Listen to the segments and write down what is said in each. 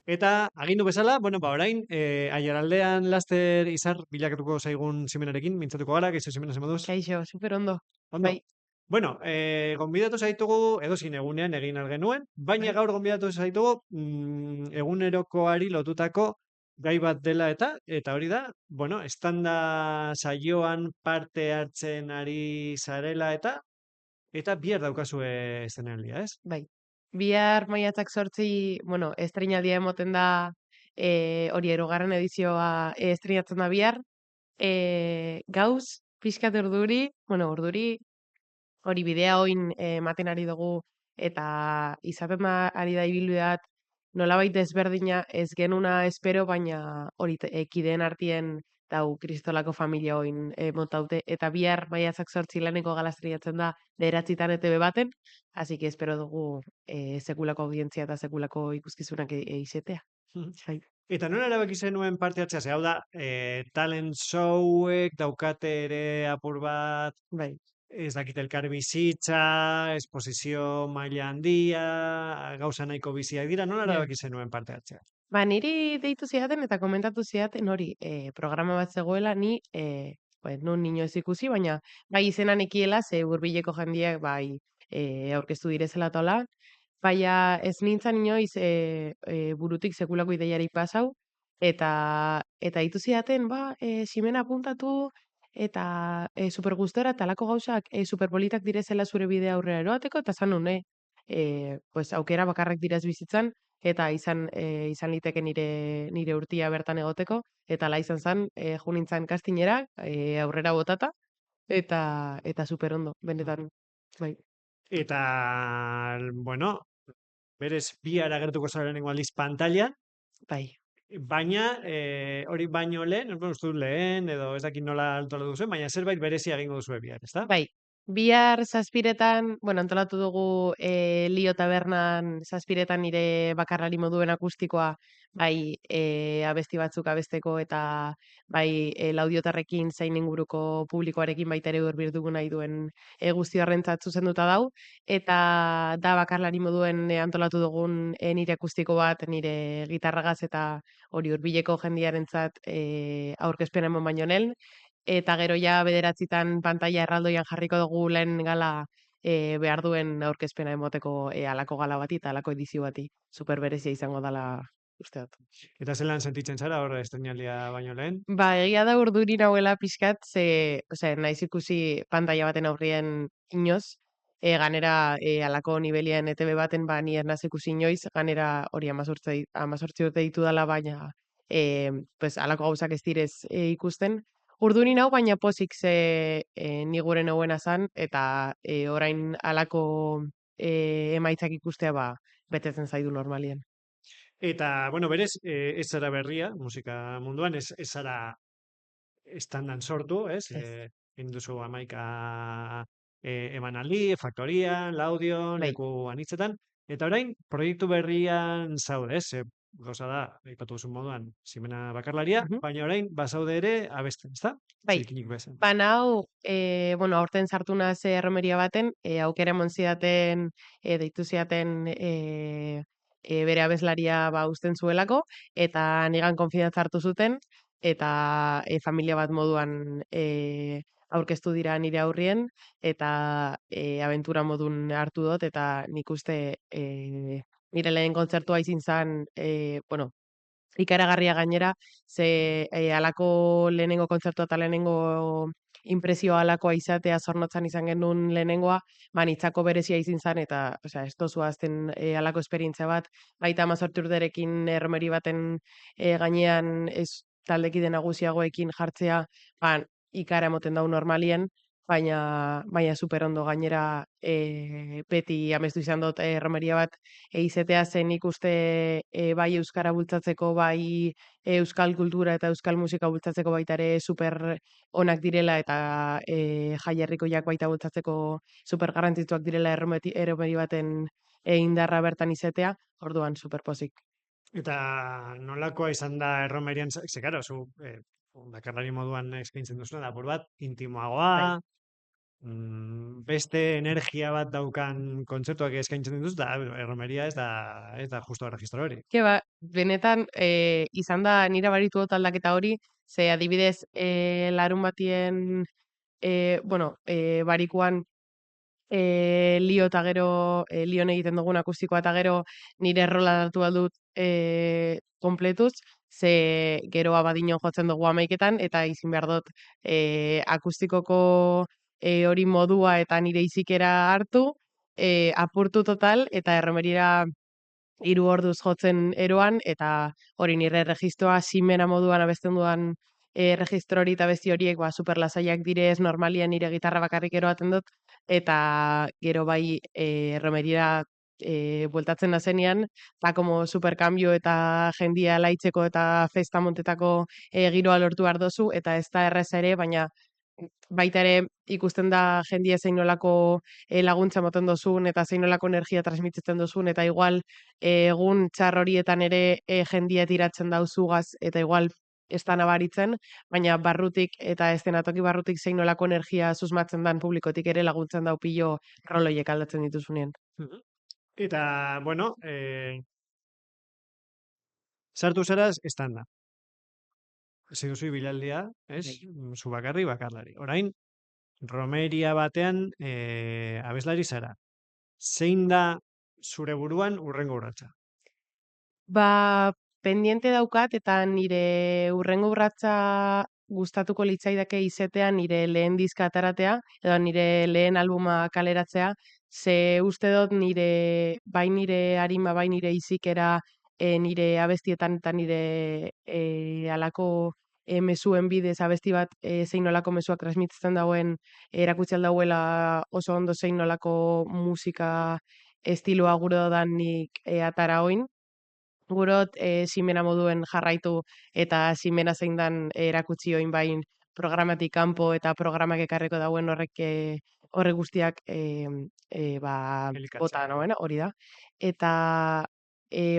Eta agindu bezala, orain, Aiaraldean laster izar bilakatuko zaigun Simenarekin, mintzatuko gara, gaizo Simena, zer moduz? Kaixo, super ondo. Ondo. Bai, Gonbidatu zaitugu, edozein egunean egin genuen, baina bai. gaur gonbidatu zaitugu egunerokoari lotutako gai bat dela eta hori da, estanda saioan parte hartzen ari zarela eta bihar daukazue eszenaldia, ez? Bai. Bihar maiatzak 8, estreinaldia emoten da, hori erogarren edizioa estreinatzen da bihar. Gauz, pixkat urduri, urduri, hori bidea oin ematen ari dugu, eta izaten da ari da ibilbideat nolabait desberdina ez genuna espero, baina hori kideen artien dau kristolako familia oin montaute, eta bihar maiatzak 8 laneko galastriatzen da 9 ETV baten, así que espero dugu sekulako audientzia eta sekulako ikuskizunak izatea. Mhm. Bai. Eta nola erabaki zenuen parte hartzea? Ze hau da, talent showek daukate ere apur bat, Bai. ez dakit elkarbizitza, esposizio maila handia, gauza nahiko biziak dira, nola Ja. erabaki zenuen parte hartzea? Ba, niri deitu zidaten eta komentatu zidaten hori, programa bat zegoela, ni, nun inoiz ikusi, baina bai izena nekiela, ze hurbileko jendiak bai aurkeztu direzela eta hola, baina ez nintzen inoiz burutik sekulako ideiarik pasau, eta deitu zidaten, ba, Ximena apuntatu, eta super gustora, eta halako gauzak superpolitak direzela zure bidea aurrera eroateko, eta zan nun, pues, aukera bakarrak direz bizitzan, eta izan liteke nire urtia bertan egoteko, eta hala izan zen, jo nintzen castingera, aurrera botata, eta super ondo, benetan, bai, Eta, berez bihar agertuko zara lehenengo aldiz pantailan, bai. baina hori baino lehen, uste dut lehen, edo ez dakit nola antolatu duzuen, baina zerbait berezia egingo duzue bihar, ezta? Bai, bihar zazpiretan, antolatu dugu Lio Tabernan zazpiretan nire bakarlari moduen akustikoa, bai abesti batzuk abesteko eta bai laudiotarrekin zein inguruko publikoarekin baita ere hurbildu nahi duen guzti horrentzat zuzenduta dau, eta da bakarlari moduen antolatu dugun nire akustiko bat, nire gitarragaz eta hori hurbileko jendiarentzat aurkezpena eman baino lehen, eta gero ja 9 pantaila erraldoian jarriko dugu lehen gala behar duen aurkezpena emoteko halako gala bati eta halako edizio bati. Super berezia izango dela uste dut. Eta zelan sentitzen zara hor estreinaldia baino lehen? Ba, egia da urduri nahuela pixkat, naiz ikusi pantaila baten aurrien inoz, ganera halako nibelien ETV baten ba ni ez naz ikusi inoiz, ganera hori 18 urte ditu dela, baina pues halako gauzak ez direz ikusten. Urduri nau, baina pozik ze ni gure nauena zan, eta orain halako emaitzak ikustea ba, betetzen zaidu normalien. Eta, berez, ez zara berria, musika munduan, ez zara estandan sortu, ez? Ez. Egin duzu 11 emanaldi, faktorian, laudion, Bai. leku anitzetan, eta orain, proiektu berrian zaude, ez? Gauza da, aipatu duzun moduan, Ximena bakarlaria, Mhm. baina orain, bazaude ere, abesten, ezta? Bai. Zirkinik bezen. Ba, nau, aurten sartu naz erromeria baten, aukera emon zidaten, deitu zidaten bere abeslaria ba uzten zuelako, eta nigan konfidantza hartu zuten, eta familia bat moduan aurkeztu dira nire aurrien, eta abentura modun hartu dut, eta nik uste nire lehen kontzertua izin zen, ikaragarria gainera, ze halako lehenengo kontzertua eta lehenengo impresioa halakoa izatea zornotzan izan genuen lehenengoa, ba nitzako berezia izin zen, eta ez dozu ahazten halako esperientzia bat, baita 18 urterekin erromeri baten gainean taldekide nagusiagoekin jartzea, ba ikara emoten dau normalien, baina super ondo gainera beti amestu izan dut erromeria bat izetea zen ikuste bai euskara bultzatzeko, bai euskal kultura eta euskal musika bultzatzeko baita ere super onak direla, eta jaierrikoiak baita bultzatzeko super garrantzitsuak direla erromeri baten indarra bertan izetea, orduan super pozik. Eta nolakoa izan da erromerian, ze, karo, zu bakarlari moduan eskaintzen duzuna, da apur bat, Bai. intimoagoa, beste energia bat daukan kontzertuak eskaintzen dituz, da erromeria ez da justo registro hori. Ke ba, benetan izan da nire baritu dut aldaketa hori, ze adibidez larun batien, bueno, barikuan Lio eta gero Lion egiten dugun akustikoa eta gero nire errola datu aldut kompletuz, ze gero abadino jotzen dugu 11etan eta izin behar dut akustikoko hori modua eta nire izikera hartu, apurtu total eta erromerira 3 orduz jotzen eroan, eta hori nire registroa simena moduan abesten dudan registro hori eta besti horiek ba, super lasaiak direz, normalian nire gitarra bakarrik eroaten dut, eta gero bai romerira bueltatzen nazenean, eta como superkambio eta jendia laitzeko eta festa montetako giroa lortu behar dozu, eta ez da erreza ere, baina baita ere ikusten da jendia zein nolako laguntza moten dozun, eta zein nolako energia transmititzen dozun, eta igual egun txar horietan ere jendia tiratzen dauzugaz, eta igual ez da nabaritzen, baina barrutik eta eszenatoki barrutik zein nolako energia susmatzen dan publikotik ere laguntzen dau pilo roloiek aldatzen dituzunean. Mhm. Eta, bueno, sartu zaraz, estanda. Ezin duzu ibilaldia, ez? Zu bakarri, bakarlari. Orain, romeria batean abeslari zara. Zein da zure buruan urrengo urratsa? Ba, pendiente daukat eta nire urrengo urratsa gustatuko litzaidake izetean nire lehen diska ataratea, edo nire lehen albuma kaleratzea, ze uste dut bai nire arima, bai nire izikera, nire abestietan eta nire alako mesuen bidez abesti bat zein nolako mesuak transmititzen dauen erakutsi dauela oso ondo zein nolako musika estiloa gure dodan nik atara oin. Gurot simena moduen jarraitu eta simena zein dan erakutsi oin bain programatik kanpo eta programak ekarriko dauen horrek guztiak ba, Elikatzea. bota noena, hori da. Eta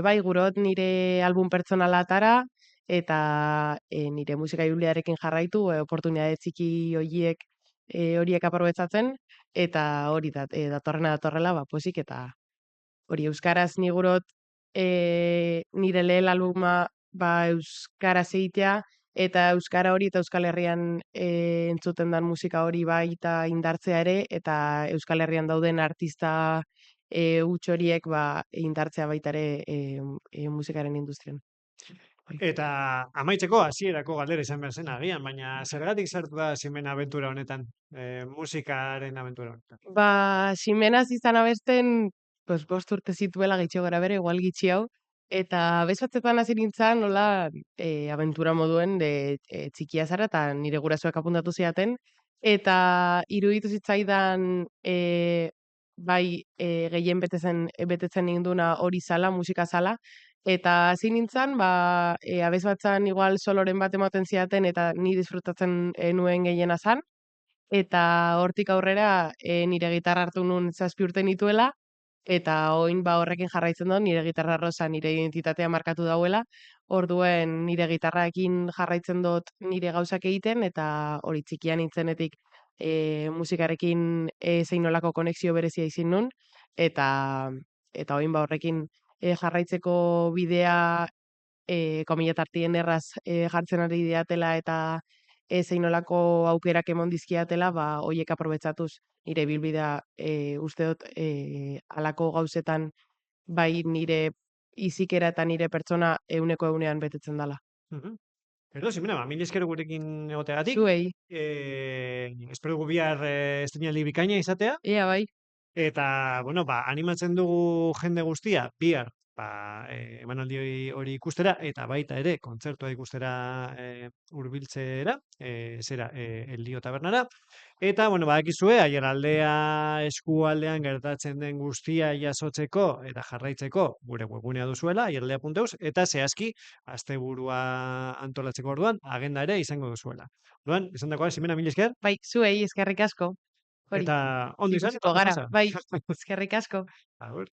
bai, gurot nire album pertsonala atara eta nire musika juliarekin jarraitu, oportunitate txiki horiek aprobetzatzen, eta hori da, datorrela, ba, posik eta hori euskaraz ni gurot nire lehen albuma ba, euskaraz egitea, eta euskara hori eta Euskal Herrian entzuten dan musika hori bai eta indartzea ere, eta Euskal Herrian dauden artista huts horiek ba, indartzea baita ere musikaren industrian. Eta amaitzeko hasierako galdera izan behar zen agian, baina zergatik sartu da Simen abentura honetan, musikaren abentura honetan? Ba, Simenaz izan abesten, pues, 5 urte zituela gitxo gara bere, igual gitxi hau, eta bezbatzetan hasi nintzen, nola, abentura moduen, txikia zara, eta nire gurasoek apuntatu ziaten, eta iruditu zitzaidan, bai, gehien betetzen ninduna hori zala, musika zala, eta hasi nintzen, ba, abez batzan igual soloren bat ematen ziaten, eta ni disfrutatzen nuen gehiena zan, eta hortik aurrera nire gitarra hartu nun 7 urte nituela, eta orain ba horrekin jarraitzen dut, nire gitarra rosa nire identitatea markatu dauela, orduen nire gitarraekin jarraitzen dut nire gauzak egiten, eta hori txikian nintzenetik musikarekin zein nolako konexio berezia izin nun, eta orain ba horrekin jarraitzeko bidea komila tartien erraz jartzen ari diatela eta zein nolako aukerak emon dizkiatela, ba, hoiek aprobetsatuz nire bilbidea uste dut halako gauzetan bai nire izikera eta nire pertsona 100% betetzen dela. Edo, Simena, ba, mil esker gurekin egoteagatik. Zuei, Espero dugu bihar estreinaldi bikaina izatea. ea bai. Eta, bueno, ba, animatzen dugu jende guztia, bihar, ba, emanaldi hori ikustera, eta baita ere, kontzertua ikustera hurbiltzera, El Lío tabernara. Eta, bueno, badakizue, Aiaraldea eskualdean gertatzen den guztia jasotzeko eta jarraitzeko gure webgunea duzuela, aiaraldea.eus, eta zehazki, asteburua antolatzeko orduan, agenda ere izango duzuela. Orduan, esan dagoa, Simena, mil esker. Bai, zuei eskerrik asko. Hori. Eta ondo izan, Ikusiko gara, pasa. bai, eskerrik asko. Agur.